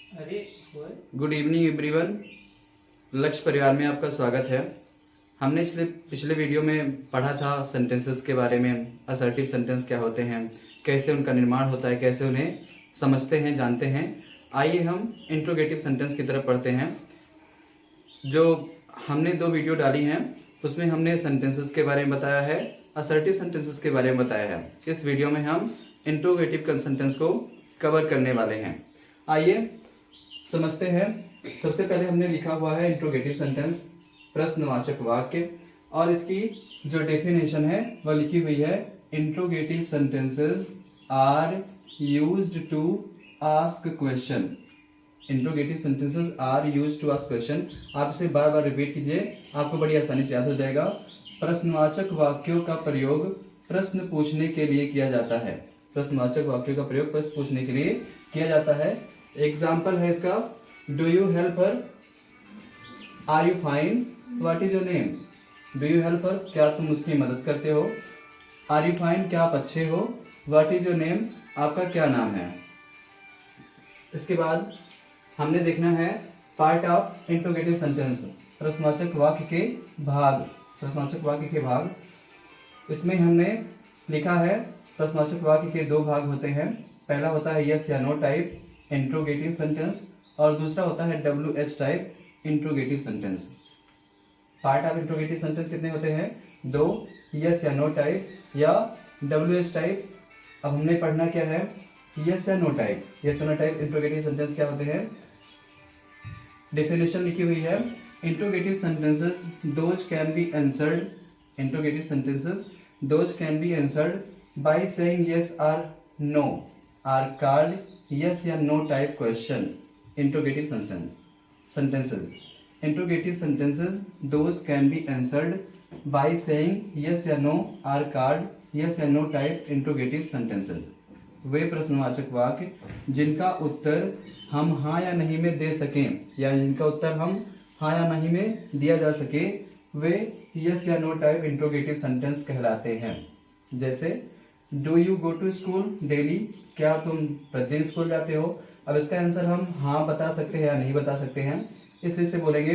अरे good evening everyone. लक्ष्य परिवार में आपका स्वागत है। हमने पिछले वीडियो में पढ़ा था सेंटेंसेस के बारे में। असर्टिव सेंटेंस क्या होते हैं, कैसे उनका निर्माण होता है, कैसे उन्हें समझते हैं, जानते हैं। आइए हम इंट्रोगेटिव सेंटेंस की तरफ पढ़ते हैं। जो हमने 2 वीडियो डाली हैं उसमें हमने सेंटेंसेस के बारे में बताया है, असर्टिव सेंटेंसेस के बारे में बताया है। इस वीडियो में हम इंट्रोगेटिव सेंटेंस को कवर करने वाले हैं। आइए समझते हैं। सबसे पहले हमने लिखा हुआ है इंट्रोगेटिव सेंटेंस, प्रश्नवाचक वाक्य, और इसकी जो डेफिनेशन है वह लिखी हुई है। Interrogative sentences are used to ask question. Interrogative sentences are used to ask question. आप इसे बार बार रिपीट कीजिए, आपको बड़ी आसानी से याद हो जाएगा। प्रश्नवाचक वाक्यों का प्रयोग प्रश्न पूछने के लिए किया जाता है। प्रश्नवाचक वाक्यों का प्रयोग प्रश्न पूछने के लिए किया जाता है। एग्जाम्पल है इसका, do you help her, are you fine, what is your name. Do you help her, क्या तुम उसकी मदद करते हो। आर यू फाइन, क्या आप अच्छे हो। व्हाट इज योर नेम, आपका क्या नाम है। इसके बाद हमने देखना है पार्ट ऑफ इंट्रोगेटिव सेंटेंस, प्रश्नवाचक वाक्य के भाग। प्रश्नवाचक वाक्य के भाग, इसमें हमने लिखा है प्रश्नवाचक वाक्य के 2 भाग होते हैं। पहला होता है यस या नो टाइप इंट्रोगेटिव सेंटेंस, और दूसरा होता है WH type interrogative sentence. Part of interrogative sentence कितने होते हैं? 2, यस या नो टाइप या WH टाइप। अब हमने पढ़ना क्या है, यस या नो टाइप। यस या नो टाइप इंट्रोगेटिव सेंटेंस क्या होते हैं, डेफिनेशन लिखी हुई है। Interrogative sentences those can be answered, interrogative sentences those can be answered by saying yes or no, are called yes या no type question. Interrogative sentences. Interrogative sentences those can be answered by saying yes या no are called yes या no type interrogative sentences. वे प्रश्नवाचक वाक्य जिनका उत्तर हम हाँ या नहीं में दे सकें, या जिनका उत्तर हम हाँ या नहीं में दिया जा सके, वे yes या no टाइप इंट्रोगेटिव सेंटेंस कहलाते हैं। जैसे do you go to school daily, क्या तुम प्रतिदिन स्कूल जाते हो। अब इसका आंसर हम हाँ बता सकते हैं या नहीं बता सकते हैं, इसलिए से बोलेंगे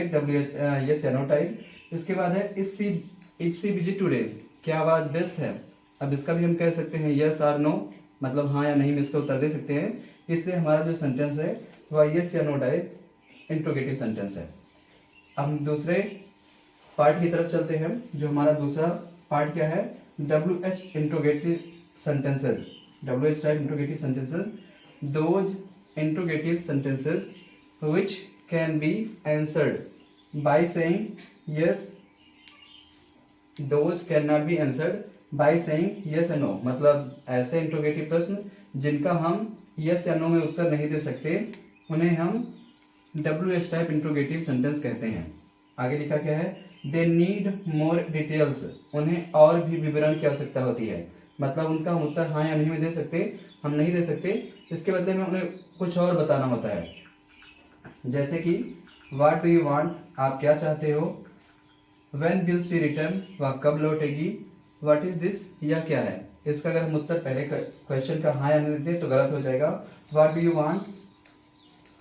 यस या नो टाइप। इसके बाद है इज सी बिजी टुडे, क्या आवाज व्यस्त है। अब इसका भी हम कह सकते हैं यस और नो, मतलब हाँ या नहीं में इसका उत्तर दे सकते हैं। इसलिए हमारा जो सेंटेंस है वह यस या नो टाइप इंट्रोगेटिव सेंटेंस है। अब हम दूसरे पार्ट की तरफ चलते हैं। जो हमारा दूसरा पार्ट क्या है, WH interrogative sentences. WH type interrogative sentences, those interrogative sentences which can be answered by saying yes, those cannot be answered by saying yes and no। मतलब ऐसे इंट्रोगेटिव प्रश्न जिनका हम yes या no में उत्तर नहीं दे सकते, उन्हें हम WH टाइप इंट्रोगेटिव सेंटेंस कहते हैं। आगे लिखा क्या है, दे नीड मोर डिटेल्स, उन्हें और भी विवरण की आवश्यकता होती है। मतलब उनका हम उत्तर हाँ या नहीं में दे सकते, हम नहीं दे सकते, इसके बदले में उन्हें कुछ और बताना होता है। जैसे कि व्हाट डू यू वांट, आप क्या चाहते हो। व्हेन विल सी रिटर्न, वह कब लौटेगी। व्हाट इज दिस, यह क्या है। इसका अगर हम उत्तर पहले क्वेश्चन का हाँ या नहीं देते तो गलत हो जाएगा। व्हाट डू यू वांट,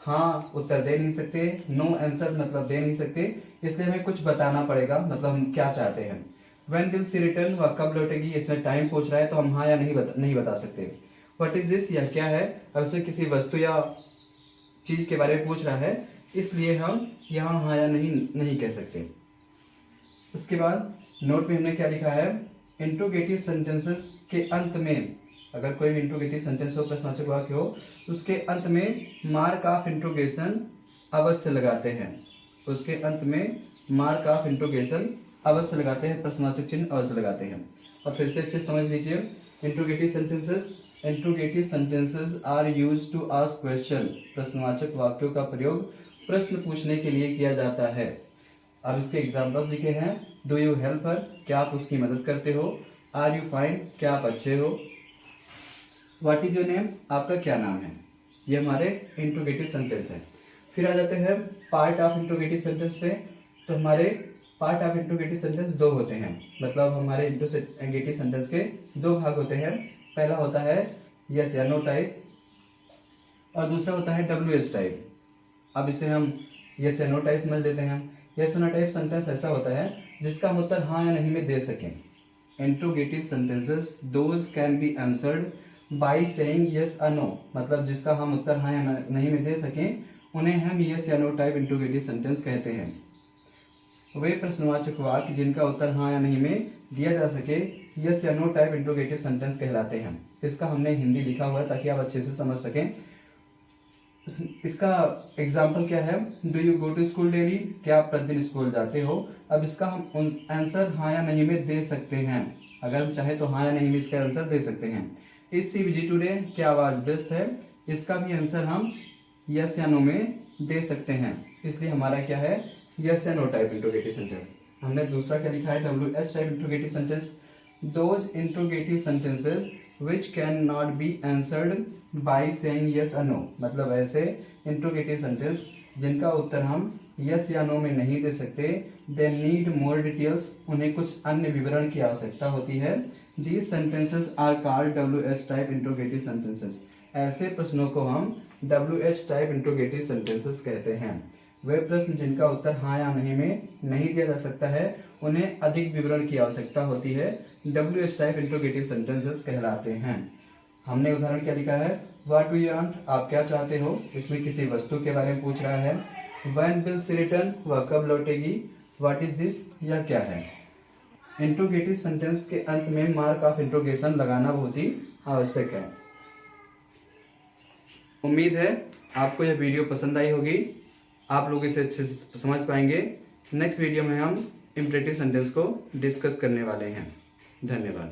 हाँ उत्तर दे नहीं सकते, नो आंसर मतलब दे नहीं सकते, इसलिए हमें कुछ बताना पड़ेगा, मतलब हम क्या चाहते हैं। When will she return, वह कब लौटेगी, इसमें टाइम पूछ रहा है तो हम हाँ या नहीं बता सकते। What is this, यह क्या है। अब इसमें किसी वस्तु या चीज के बारे में पूछ रहा है, इसलिए हम यहाँ हाँ या नहीं कह सकते। इसके बाद नोट में हमने क्या लिखा है, इंट्रोगेटिव सेंटेंसेस के अंत में, अगर कोई भी इंट्रोगेटिव सेंटेंस हो, प्रश्नवाचक वाक्य हो, उसके अंत में मार्क ऑफ इंट्रोगेशन अवश्य लगाते हैं। उसके अंत में मार्क ऑफ इंट्रोगेशन अवश्य लगाते हैं, प्रश्नवाचक चिन्ह अवश्य लगाते हैं। और फिर से अच्छे समझ लीजिए, interrogative sentences are used to ask question. प्रश्नवाचक वाक्यों का प्रयोग प्रश्न पूछने के लिए किया जाता है। अब इसके एग्जांपल्स लिखे हैं, डू यू हेल्प हर, क्या आप उसकी मदद करते हो। आर यू फाइन, क्या आप अच्छे हो। व्हाट इज योर नेम, आपका क्या नाम है। ये हमारे इंट्रोगेटिव सेंटेंस है। फिर आ जाते हैं पार्ट ऑफ इंट्रोगेटिव सेंटेंस पे। तो हमारे पार्ट ऑफ इंट्रोगेटिव सेंटेंस 2 होते हैं, मतलब हमारे इंट्रोगेटिव सेंटेंस के 2 भाग होते हैं। पहला होता है यस या नो टाइप, और दूसरा होता है WH टाइप। अब इसे हम यस या नो टाइप समझ लेते हैं। यस नो टाइप सेंटेंस ऐसा होता है जिसका हम उत्तर हाँ या नहीं में दे सकें। Interrogative sentences those can be answered by saying yes और नो, मतलब जिसका हम उत्तर हाँ या नहीं में दे सकें उन्हें हम यस या नो टाइप इंट्रोगेटिव सेंटेंस कहते हैं। वे प्रश्नवाचक वाक्य जिनका उत्तर हाँ या नहीं में दिया जा सके यस या नो टाइप इंट्रोगेटिव सेंटेंस कहलाते हैं। इसका हमने हिंदी लिखा हुआ है ताकि आप अच्छे से समझ सकें। इसका एग्जाम्पल क्या है, do you go to school daily, क्या आप प्रतिदिन स्कूल जाते हो। अब इसका हम आंसर हाँ या नहीं में दे सकते हैं, अगर हम चाहे तो हाँ या नहीं में इसका आंसर दे सकते हैं। इज सी बिजी टुडे, क्या आवाज व्यस्त है, इसका भी आंसर हम यस या नो में दे सकते हैं। इसलिए हमारा क्या है, यस या नो टाइप इंट्रोगेटिव सेंटेंस। हमने दूसरा क्या लिखा है, WS type interrogative sentence, those interrogative sentences which can not be answered by saying yes और नो, मतलब ऐसे इंट्रोगेटिव सेंटेंस जिनका उत्तर हम यस या नो में नहीं दे सकते। दे नीड मोर डिटेल्स, उन्हें कुछ अन्य विवरण की आवश्यकता होती है। These sentences are called WH type interrogative sentences, ऐसे प्रश्नों को हम WH टाइप इंट्रोगेटिव सेंटेंसेस कहते हैं। वे प्रश्न जिनका उत्तर हाँ या नहीं में नहीं दिया जा सकता है उन्हें अधिक विवरण की आवश्यकता होती है, WH टाइप इंट्रोगेटिव सेंटेंसेस कहलाते हैं। हमने उदाहरण क्या लिखा है, व्हाट डू यू वांट, आप क्या चाहते हो, इसमें किसी वस्तु के बारे में पूछ रहा है। व्हेन विल शी रिटर्न, वह कब लौटेगी। व्हाट इज दिस, यह क्या है। इंट्रोगेटिव सेंटेंस के अंत में मार्क ऑफ इंट्रोगेशन लगाना बहुत ही आवश्यक है। उम्मीद है आपको यह वीडियो पसंद आई होगी, आप लोग इसे अच्छे से समझ पाएंगे। नेक्स्ट वीडियो में हम इंपरेटिव सेंटेंस को डिस्कस करने वाले हैं। धन्यवाद।